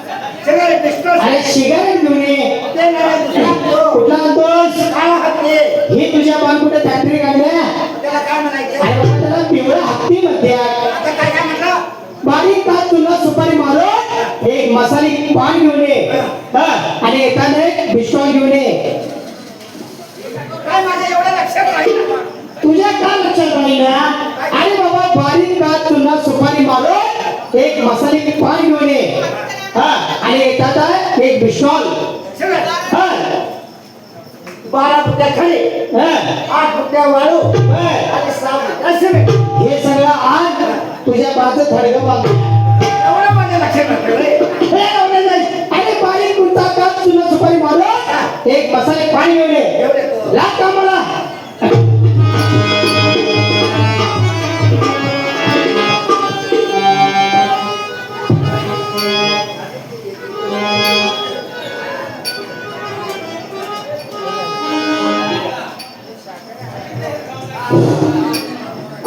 अरे सिगारेट घेऊन ये. कुठला आणतोस? ही तुझ्या पान कुठे फॅक्टरी काढल्या? अरे बाबा त्याला पिवळा हत्ती म्हणतात. बारीक काच तुला सुपारी मारून एक मसाली पान घेऊन ये आणि एखादं एक पिस्तॉल घेऊन ये. तुझ्या का लक्षात राहील ना? अरे बाबा बारीक काच तुला सुपारी मारून एक मसाली पान घेऊन ये आणि एखादा एक पिस्तॉल. 12 फुट्या खडे, 8 फुट्या वाळू आणि 6 फुट्या सिमेंट. हे सगळं आज तुझ्या बाजू थडगं बांधू. एवढं माझ्या लक्षात राहतं. अरे बारीक कुर्ता काच तुला सुपारी मारून एक मसाले पाणी घेऊन ये. लाग कामाला.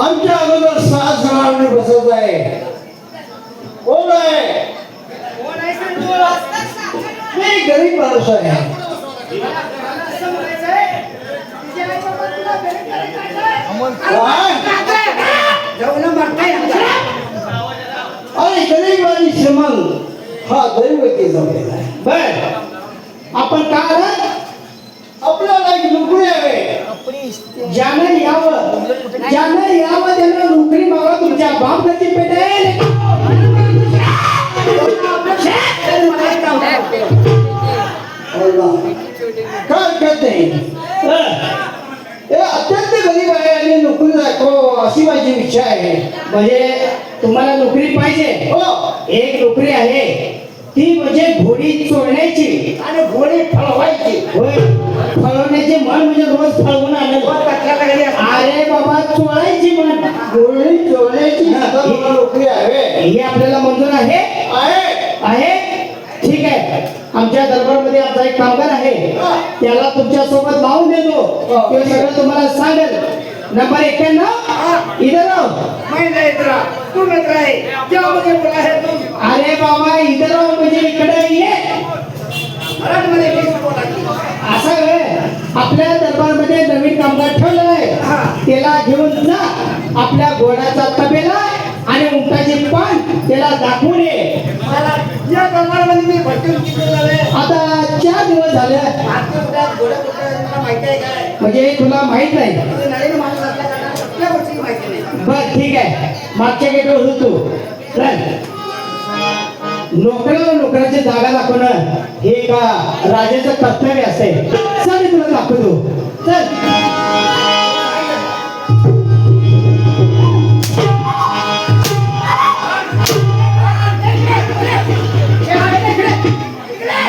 आमच्या अगोदर 6 जणांनी बसत आहे. कोण आहे? मी गरीब माणूस आहे. अरे गरीब आणि श्रीमंत हा दैवती जमलेला आहे. बर आपण काय आपल्याला एक नोकरी हवे. ज्यानं यावं त्यांना नोकरी मागा. तुमच्या बापची पेटेल. काय करते हे अत्यंत गरीब आहे आणि नोकरी दाखव अशी माझी इच्छा आहे. म्हणजे तुम्हाला नोकरी पाहिजे? हो, एक नोकरी आहे ती म्हणजे घोडी चोरण्याची आणि घोडी फळवायची. होय. फळवण्याची म्हण म्हणजे रोज फळवून आणलं. अरे बाबा चोरायची म्हण. घोडी चोरण्याची सुद्धा मला नोकरी हवे. ही आपल्याला मंजूर आहे? आहे. ठीक आहे. आमच्या दरबारमध्ये आमचा एक कामगार आहे. त्याला तुमच्या सोबत लावून देतो. तो सगळं तुम्हाला सांगेल. नंबर 91 इधर आओ. तू मित्र आहे त्यामध्ये बोला आहे तू. अरे बाबा इधर आओ म्हणजे इकडे ये. मराठीमध्ये बोला. असं आहे. आपल्या दरबारमध्ये नवीन कामगार ठेवलेला आहे. त्याला घेऊन जा. आपल्या घोड्याचा तबेला आणि उंटाचे पान त्याला दाखवून ये. मला या दरबारमध्ये मी भरती आता 4 दिवस झाले. मला माहिती आहे काय? म्हणजे तुला माहित नाही? नवीन माणूस असल्या कारणाने कुठल्या गोष्टी माहिती नाही. बर ठीक आहे. मागच्या गेटवर होतो. चल. नोकराची जागा दाखवणं हे का राजाचं कर्तव्य असते. चल मी तुला दाखवतो. चल.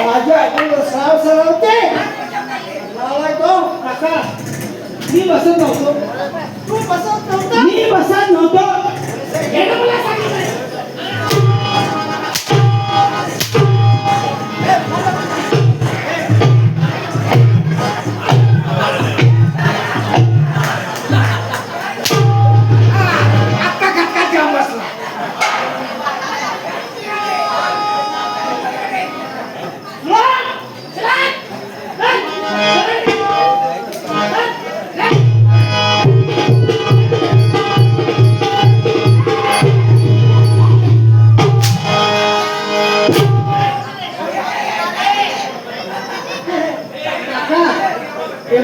माझ्या आठवड्यात 6 सरवते. मी बसत नव्हतो. तू बसत नव्हता. मी बसत नव्हतो. मला सांगितलं.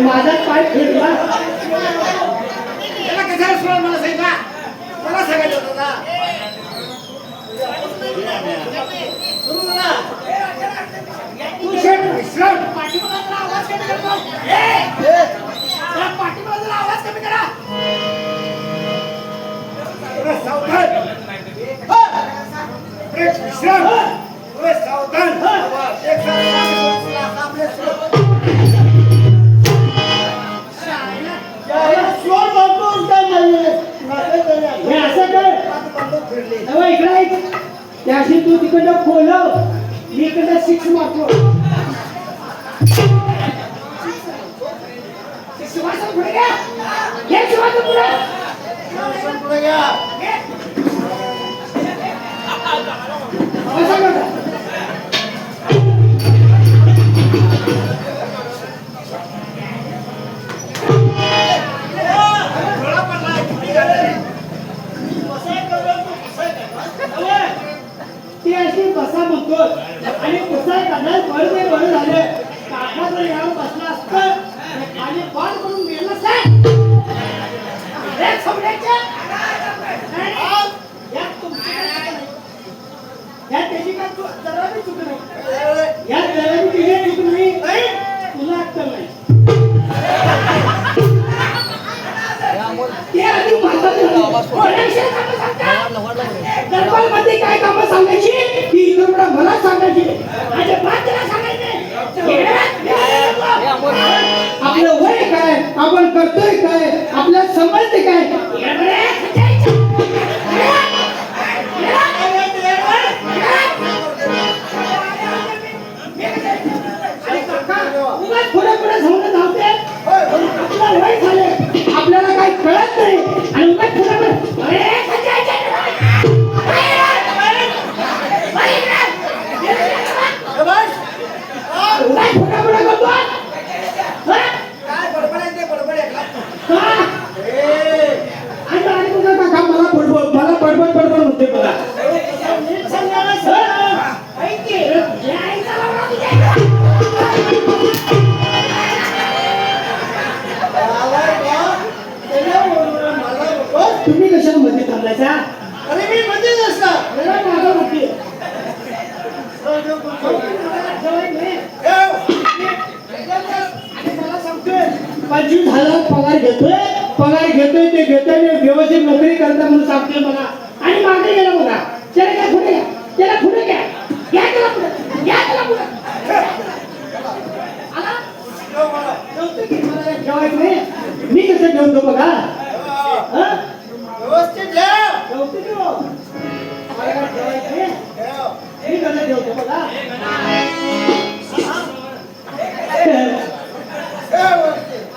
माझा पाय फिरला. त्याला कशाला सोड मला सांगा. मला सांगायचं होतं ना. तू शेट विश्राम. पाठीमागचा आवाज कमी करतो. त्याला पाठीमागचा आवाज कमी करा. सावधान. एक विश्राम. सावधान. एक आपले त्याशी तू तिकडं खोलव. मी इकडं 6 मारतो. 6 वाजता पुढे घ्या. घे 6 वाजता पुढे घ्या. म्हणतो आणि पुढचा एखादा बळ झाले काका जर यावर बसला असतं तर खाली पाठ करून गेलं असतं. अरे समजायचं नाही, नाही. यात तुमची काय चूक नाही. यात त्याची काय जरा बी चूक नाही. यात जरा बी तिची चूक नाही. तुला अक्कल नाही. ते आधी दरबारमध्ये काय कामं सांगायची ती इकडं मला सांगायची. माझ्या बाच्याला सांगायचे. आपलं वय काय, आपण करतोय काय, आपल्याला समजते काय. पुढे पुढे समजत धावते. आपलं वय झाले आपल्याला काही कळत नाही आणि उगाच पुढे पुढे मला पडपड म्हणते बघा. तुम्ही कशाला मध्ये थांबलायचा. अरे मी मध्येच असतात माझा मध्ये मला सांगतोय 25,000 पगार घेतोय ते घेतोय व्यवस्थित नोकरी करता म्हणून सांगतोय मला. आणि मागे गेला बघा. त्याला काय पुढे घ्या, त्याला पुढे घ्या, घ्या त्याला पुढे, घ्या त्याला पुढे. आला? ठेवतो की मला काय ठेवायचं नाही. मी कसं ठेवतो बघा. हं? व्यवस्थित ठेव. ठेवतो की हो? मला काय ठेवायचं नाही. मी कसं ठेवतो बघा.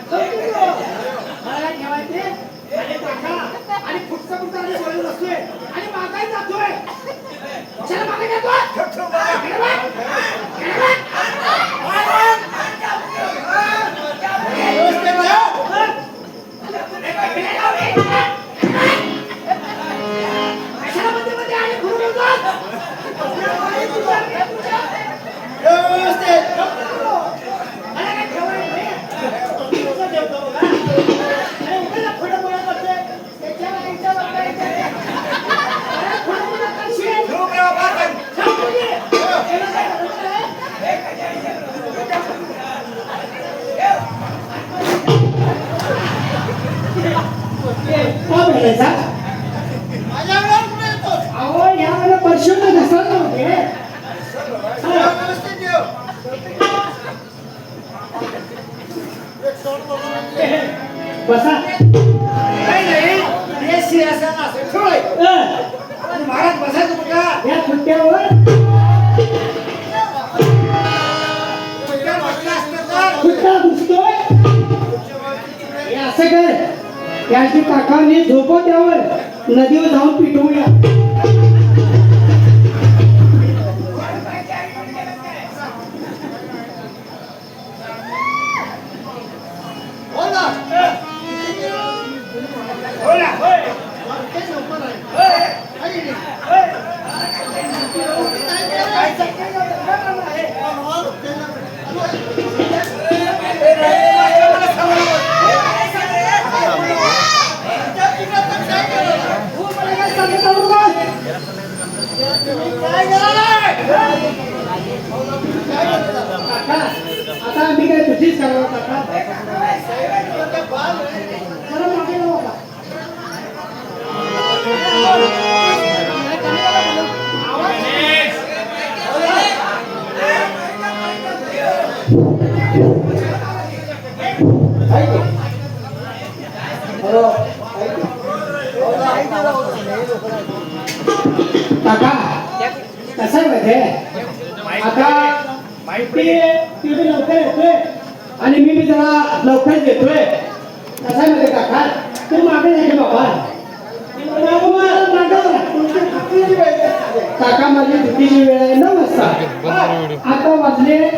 ठेवतो की हो? मला काय ठेवायचं नाही. आणि काका, आणि पुढचा आणि बोलत असतोय आणि मागाय जातोय. कशाला मागे जातोय? कशाला मध्ये मध्ये आणि फिरून येतात? मला काय ठेवायचं नाही. तुमचं ठेवतो बघा. अरे उगाच खोटं बोलत बसतोय. त्याच्या आईच्या बापाच्या. अरे खोटं बोलत करशील. सांगतो की. त्याला काय करायचं आहे? का भेटायचा. अहो या मला परशुद्ध घसरलं होते. बसा. महाराज बसायचं कुठं? या खुट्ट्यावर खुट्टा घुसतोय. हे असं कर, त्याची काकाने झोपव त्यावर, नदीवर जाऊन पिटवूया. आता आम्ही काय तुझीच करावं काका. जरा मागे लावा का? काका कसं आहे माहितीये, आता तुम्ही लवकर येतोय आणि मी जरा लवकर येतोय. कसं आहे माहितीये काका, तू मागे नाही बाबा. काका माझी चुकीची वेळ आहे 9 वाजता. आता वाजले